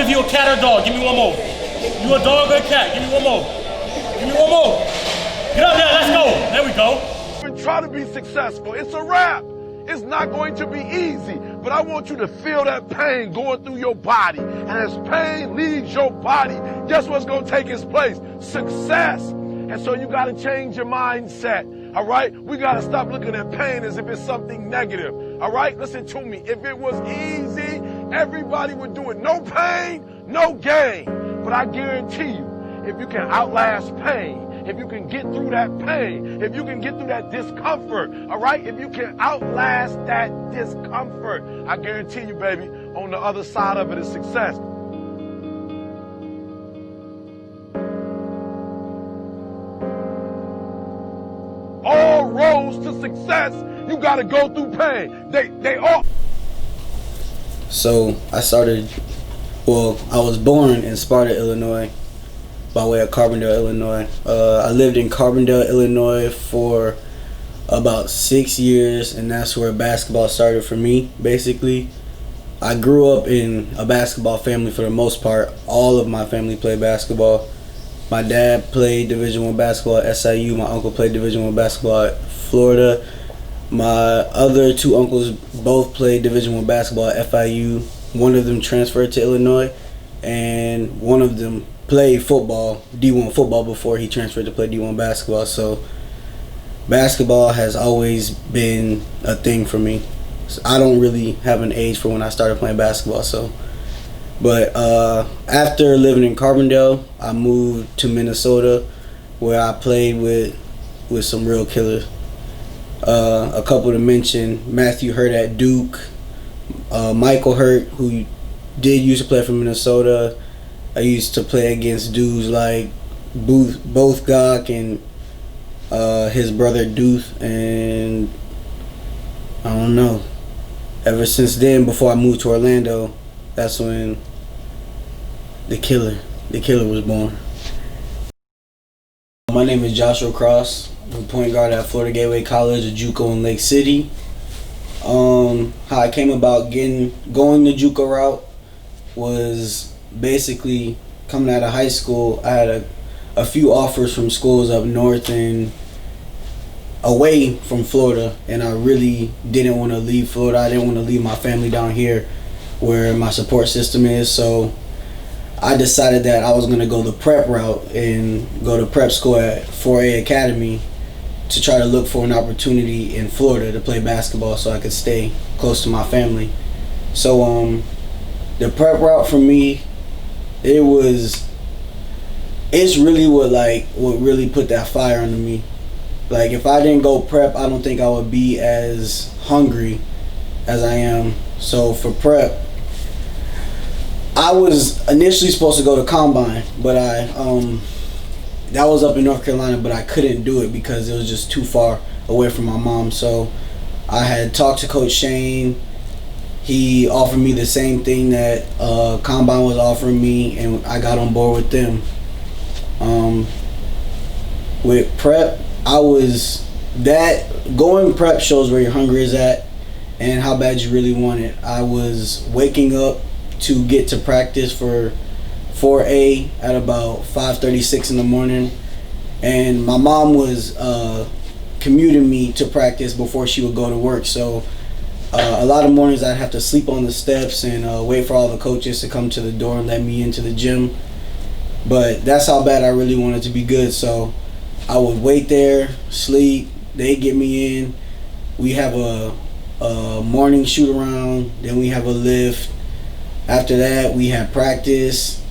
if you're a cat or dog. Give me one more. You a dog or a cat? Give me one more. Give me one more. Get up there, let's go. There we go. Try to be successful. It's a wrap. It's not going to be easy, but I want you to feel that pain going through your body. And as pain leaves your body, guess what's going to take its place? Success. And so you got to change your mindset. All right? We got to stop looking at pain as if it's something negative. All right? Listen to me. If it was easy, everybody would do it. No pain, no gain. But I guarantee you, if you can outlast pain, if you can get through that pain, if you can get through that discomfort, all right? If you can outlast that discomfort, I guarantee you, baby, on the other side of it is success. All roads to success, you got to go through pain. They all. So I was born in Sparta, Illinois, by way of Carbondale, Illinois. I lived in Carbondale, Illinois for about 6 years, and that's where basketball started for me, basically. I grew up in a basketball family for the most part. All of my family played basketball. My dad played Division I basketball at SIU. My uncle played Division I basketball at Florida. My other two uncles both played Division I basketball at FIU. One of them transferred to Illinois, and one of them played football, D1 football, before he transferred to play D1 basketball. So basketball has always been a thing for me. So I don't really have an age for when I started playing basketball. But after living in Carbondale, I moved to Minnesota, where I played with some real killers. A couple to mention: Matthew Hurt at Duke, Michael Hurt, who did used to play for Minnesota. I used to play against dudes like both Gok and his brother Duth, and I don't know. Ever since then, before I moved to Orlando, that's when the killer was born. My name is Josh Cross. I'm a point guard at Florida Gateway College, at Juco in Lake City. How I came about going the Juco route was basically coming out of high school. I had a few offers from schools up north and away from Florida, and I really didn't want to leave Florida. I didn't want to leave my family down here where my support system is, so I decided that I was going to go the prep route and go to prep school at 4A Academy to try to look for an opportunity in Florida to play basketball so I could stay close to my family. So the prep route for me, it's really what really put that fire under me. Like, if I didn't go prep, I don't think I would be as hungry as I am. So for prep, I was initially supposed to go to Combine, but that was up in North Carolina, but I couldn't do it because it was just too far away from my mom. So I had talked to Coach Shane. He offered me the same thing that Combine was offering me, and I got on board with them. With prep, going prep shows where your hunger is at and how bad you really want it. I was waking up to get to practice for 4A at about 5:36 in the morning, and my mom was commuting me to practice before she would go to work. So a lot of mornings I'd have to sleep on the steps and wait for all the coaches to come to the door and let me into the gym. But that's how bad I really wanted to be good. So I would wait there, sleep, they'd get me in. We have a morning shoot around, then we have a lift. After that, we have practice.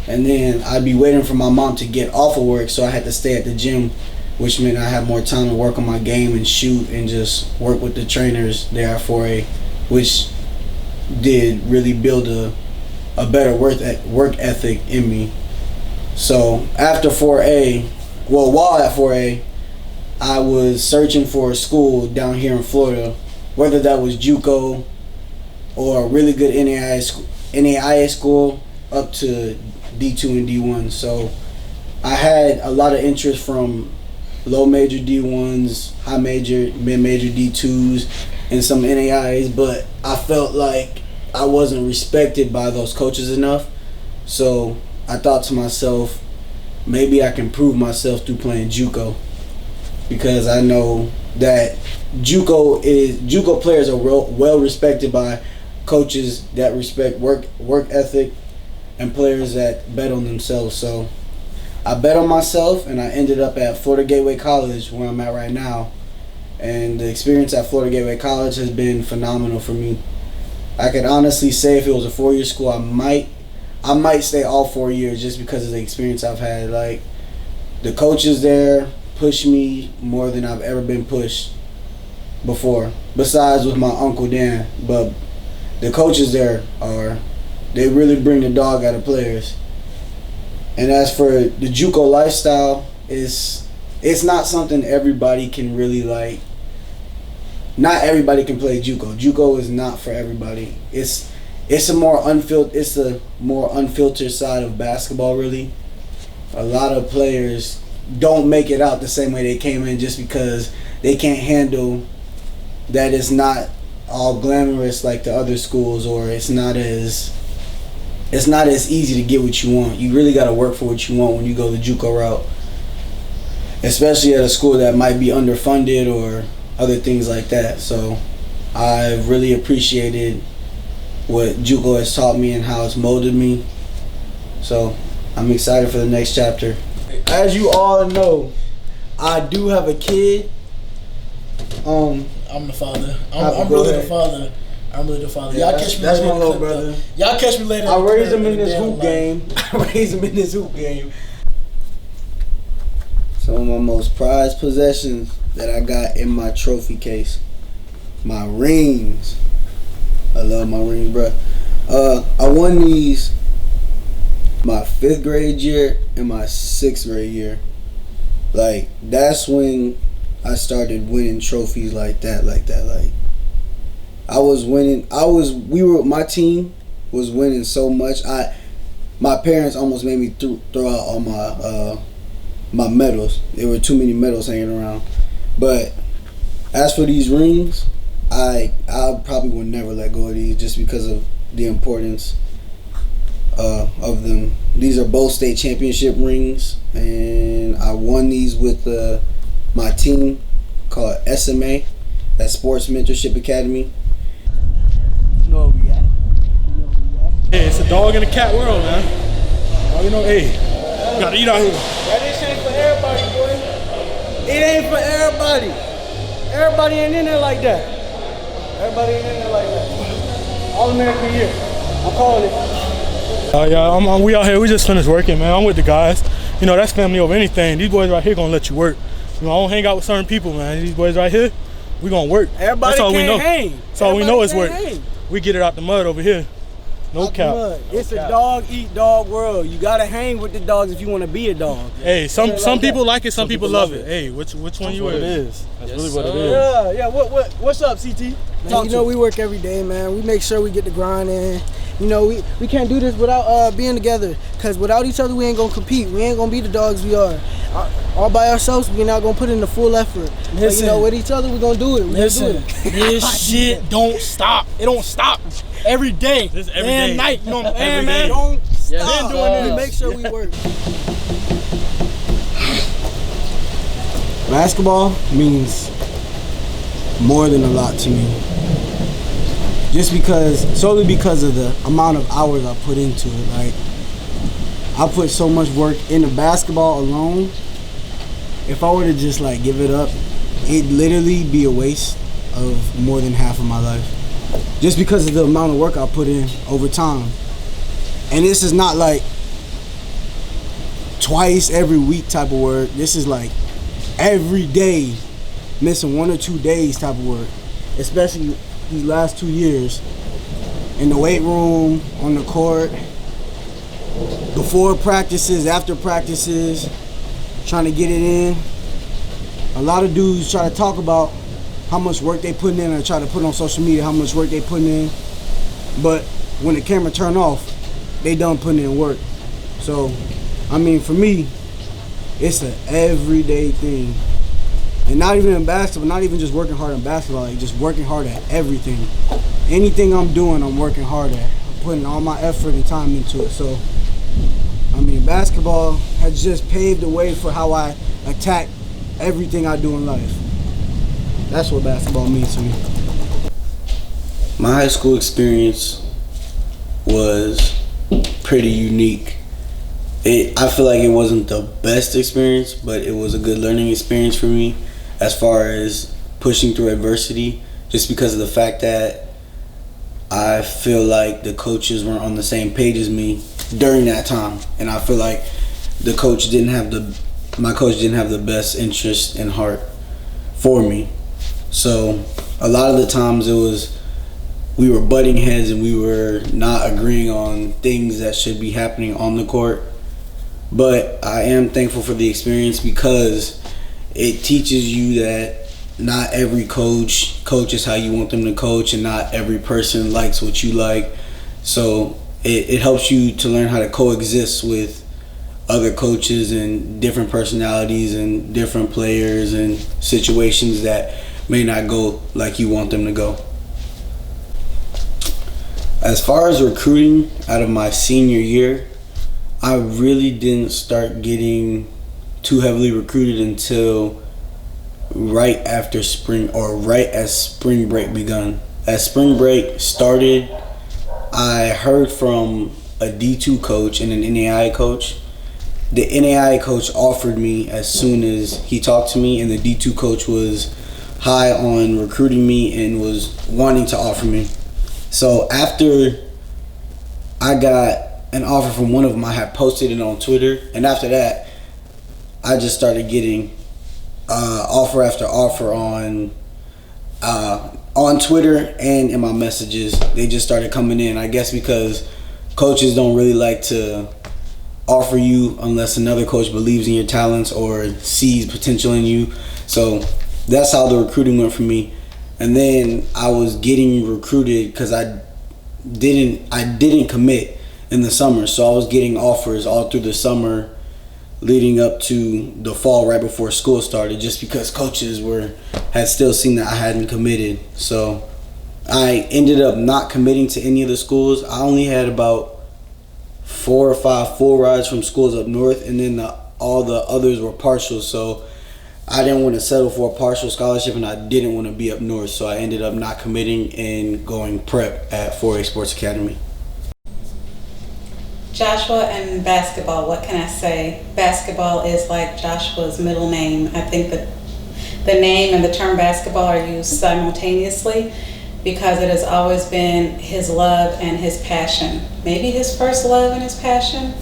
And then I'd be waiting for my mom to get off of work, so I had to stay at the gym, which meant I had more time to work on my game and shoot and just work with the trainers there at 4A, which did really build a better work ethic in me. So after 4A, while at 4A, I was searching for a school down here in Florida, whether that was Juco or a really good NAIA school up to D2 and D1. So I had a lot of interest from low major D1s, high major, mid major D2s, and some NAIAs, but I felt like I wasn't respected by those coaches enough. So I thought to myself, maybe I can prove myself through playing Juco, because I know that Juco players are well respected by coaches that respect work ethic and players that bet on themselves. So I bet on myself, and I ended up at Florida Gateway College, where I'm at right now. And the experience at Florida Gateway College has been phenomenal for me. I could honestly say if it was a 4-year school, I might stay all 4 years just because of the experience I've had. Like, the coaches there push me more than I've ever been pushed before, besides with my Uncle Dan. But the coaches there they really bring the dog out of players. And as for the Juco lifestyle, it's not something everybody can really like. Not everybody can play Juco. Juco is not for everybody. It's a more unfiltered side of basketball, really. A lot of players don't make it out the same way they came in just because they can't handle that it's not all glamorous like the other schools, or it's not as easy to get what you want. You really got to work for what you want when you go the Juco route, especially at a school that might be underfunded or other things like that. So I've really appreciated what Juco has taught me and how it's molded me. So I'm excited for the next chapter. As you all know, I do have a kid. I'm the father. I'm really the father. I'm really the father. Yeah, Y'all catch me that's later. my little brother. Y'all catch me later. I raised him in this hoop game. Some of my most prized possessions that I got in my trophy case. My rings. I love my rings, bro. I won these my 5th grade year and my 6th grade year. Like, that's when I started winning trophies like that. Like, I was winning. My team was winning so much. My parents almost made me throw out all my medals. There were too many medals hanging around. But as for these rings, I probably would never let go of these just because of the importance of them. These are both state championship rings, and I won these with my team called SMA, that's Sports Mentorship Academy. You know where we at. Hey, it's a dog in a cat world, man. Oh, you know, hey, you gotta eat out here. That this ain't for everybody, boy. It ain't for everybody. Everybody ain't in there like that. All American year. I'm calling it. Yeah, we out here. We just finished working, man. I'm with the guys. You know, that's family over anything. These boys right here gonna let you work. You know, I don't hang out with certain people, man. These boys right here, we gonna work. Everybody that's all can't we know. hang. That's all we know is work. Hang. We get it out the mud over here. No cap. It's a dog eat dog world. You gotta hang with the dogs if you want to be a dog. Hey, some people like it, some people love it. Hey, which one you is? That's really what it is. Yeah. What's up, CT? Man, you know, we work every day, man. We make sure we get the grind in. You know, we can't do this without being together, because without each other, we ain't gonna compete. We ain't gonna be the dogs we are. All by ourselves, we're not gonna put in the full effort. But, you know, with each other, we're gonna do it. This shit don't stop. It don't stop. Every day. This every day day. and night. You know what I'm saying, Every man? day. Don't Stop. stop. Doing this. We make sure we work. Basketball means more than a lot to me. Solely because of the amount of hours I put into it. Like, I put so much work into basketball alone. If I were to just like give it up, it'd literally be a waste of more than half of my life. Just because of the amount of work I put in over time. And this is not like twice every week type of work. This is like every day, missing 1 or 2 days type of work. Especially these last 2 years. In the weight room, on the court, before practices, after practices, trying to get it in. A lot of dudes try to talk about how much work they putting in, or try to put on social media how much work they putting in. But when the camera turn off, they done putting in work. So, I mean, for me, it's an everyday thing. And not even in basketball, not even just working hard in basketball, like just working hard at everything. Anything I'm doing, I'm working hard at. I'm putting all my effort and time into it. So I mean, basketball has just paved the way for how I attack everything I do in life. That's what basketball means to me. My high school experience was pretty unique. I feel like it wasn't the best experience, but it was a good learning experience for me as far as pushing through adversity, just because of the fact that I feel like the coaches weren't on the same page as me during that time, and I feel like my coach didn't have the best interest in heart for me. So a lot of the times we were butting heads and we were not agreeing on things that should be happening on the court. But I am thankful for the experience because it teaches you that not every coach coaches how you want them to coach, and not every person likes what you like. So it helps you to learn how to coexist with other coaches and different personalities and different players and situations that may not go like you want them to go. As far as recruiting, out of my senior year, I really didn't start getting too heavily recruited until right after spring, or right as spring break begun. As spring break started, I heard from a D2 coach and an NAIA coach. The NAIA coach offered me as soon as he talked to me, and the D2 coach was high on recruiting me and was wanting to offer me. So after I got an offer from one of them, I had posted it on Twitter, and after that, I just started getting offer after offer on Twitter and in my messages. They just started coming in, I guess because coaches don't really like to offer you unless another coach believes in your talents or sees potential in you. So that's how the recruiting went for me. And then I was getting recruited because I didn't commit in the summer, so I was getting offers all through the summer leading up to the fall right before school started, just because coaches had still seen that I hadn't committed. So I ended up not committing to any of the schools. I only had about 4 or 5 full rides from schools up north, and then all the others were partial. So I didn't want to settle for a partial scholarship, and I didn't want to be up north, so I ended up not committing and going prep at 4A Sports Academy. Joshua and basketball, what can I say? Basketball is like Joshua's middle name. I think that the name and the term basketball are used simultaneously because it has always been his love and his passion. Maybe his first love and his passion?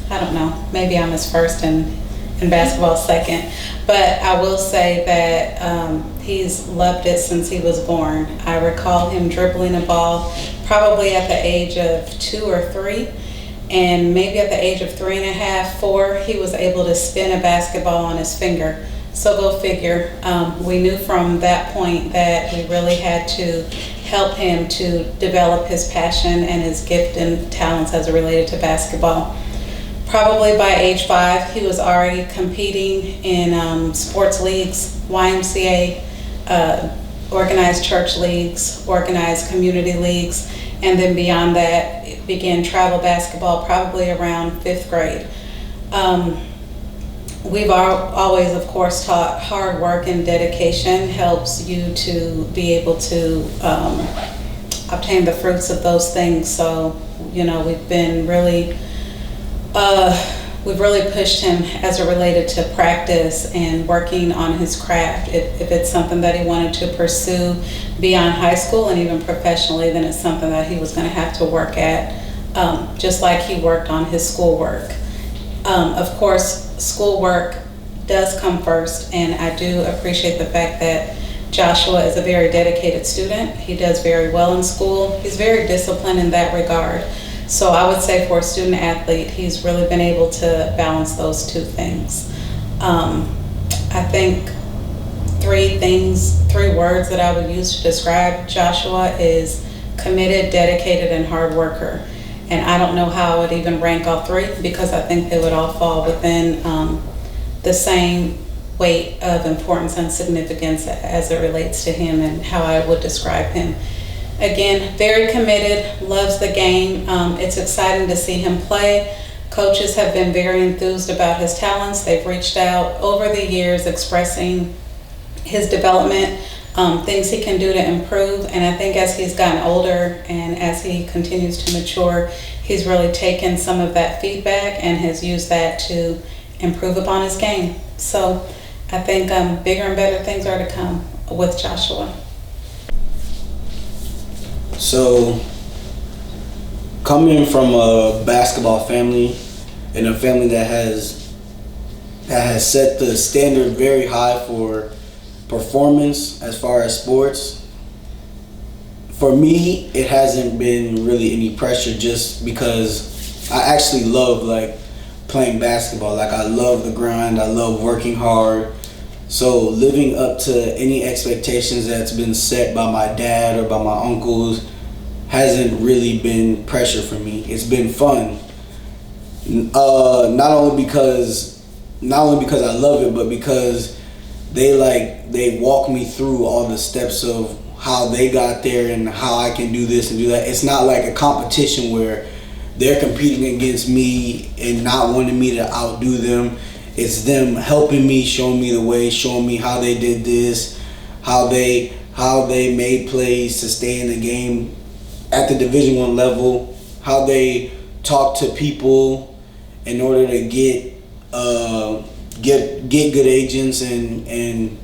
I don't know. Maybe I'm his first and basketball second. But I will say that he's loved it since he was born. I recall him dribbling a ball probably at the age of 2 or 3. And maybe at the age of 3.5, 4, he was able to spin a basketball on his finger. So go figure. We knew from that point that we really had to help him to develop his passion and his gift and talents as it related to basketball. Probably by age 5, he was already competing in sports leagues, YMCA, organized church leagues, organized community leagues, and then beyond that, began travel basketball probably around 5th grade. We've always, of course, taught hard work and dedication helps you to be able to obtain the fruits of those things. So, we've been really, we've really pushed him as it related to practice and working on his craft. If it's something that he wanted to pursue beyond high school and even professionally, then it's something that he was going to have to work at, just like he worked on his schoolwork. Of course, schoolwork does come first, and I do appreciate the fact that Joshua is a very dedicated student. He does very well in school. He's very disciplined in that regard. So I would say for a student athlete, he's really been able to balance those two things. I think 3 words that I would use to describe Joshua is committed, dedicated, and hard worker. And I don't know how I would even rank all 3 because I think they would all fall within the same weight of importance and significance as it relates to him and how I would describe him. Again, very committed, loves the game. It's exciting to see him play. Coaches have been very enthused about his talents. They've reached out over the years expressing his development, things he can do to improve. And I think as he's gotten older and as he continues to mature, he's really taken some of that feedback and has used that to improve upon his game. So I think bigger and better things are to come with Joshua. So, coming from a basketball family and a family that has set the standard very high for performance as far as sports, for me, it hasn't been really any pressure just because I actually love playing basketball. I love the grind, I love working hard. So living up to any expectations that's been set by my dad or by my uncles hasn't really been pressure for me. It's been fun. Not only because I love it, but because they walk me through all the steps of how they got there and how I can do this and do that. It's not like a competition where they're competing against me and not wanting me to outdo them. It's them helping me, showing me the way, showing me how they did this, how they made plays to stay in the game at the Division I level, how they talk to people in order to get good agents and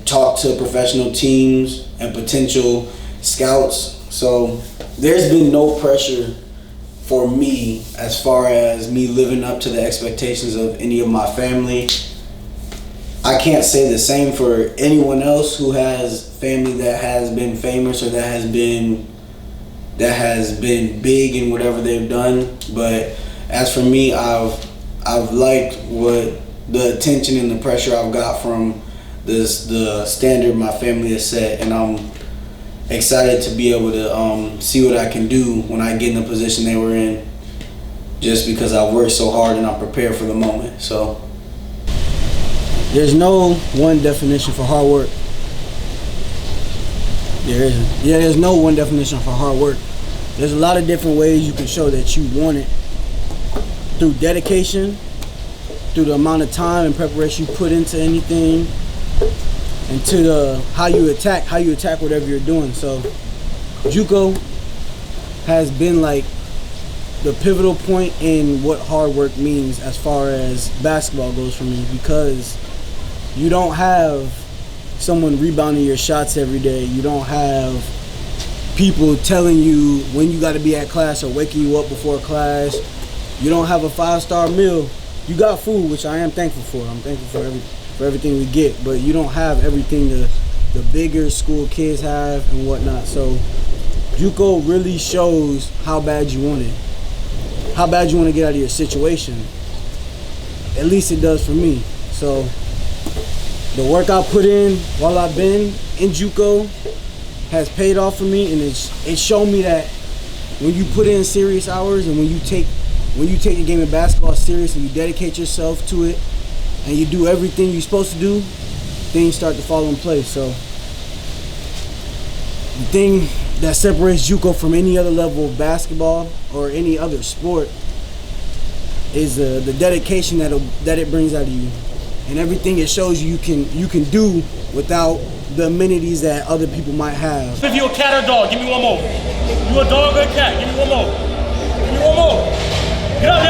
talk to professional teams and potential scouts. So there's been no pressure for me as far as me living up to the expectations of any of my family. I can't say the same for anyone else who has family that has been famous or that has been big in whatever they've done. But as for me, I've liked what the attention and the pressure I've got from the standard my family has set, and I'm excited to be able to see what I can do when I get in the position they were in, just because I worked so hard and I'm prepared for the moment. So there's no one definition for hard work. There isn't. Yeah, there's no one definition for hard work. There's a lot of different ways you can show that you want it. Through dedication, through the amount of time and preparation you put into anything, and to how you attack whatever you're doing. So Juco has been like the pivotal point in what hard work means as far as basketball goes for me, because you don't have someone rebounding your shots every day. You don't have people telling you when you got to be at class or waking you up before class. You don't have a 5-star meal. You got food, which I am thankful for. I'm thankful for everything we get, but you don't have everything the bigger school kids have and whatnot. So Juco really shows how bad you want it, how bad you want to get out of your situation. At least it does for me. So the work I put in while I've been in Juco has paid off for me, and it's shown me that when you put in serious hours and when you take the game of basketball serious and you dedicate yourself to it and you do everything you're supposed to do, things start to fall in place. So the thing that separates Juco from any other level of basketball or any other sport is the dedication that it brings out of you, and everything it shows you can do without the amenities that other people might have. If you a cat or a dog, give me one more. You a dog or a cat? Give me one more. Give me one more. Get out there.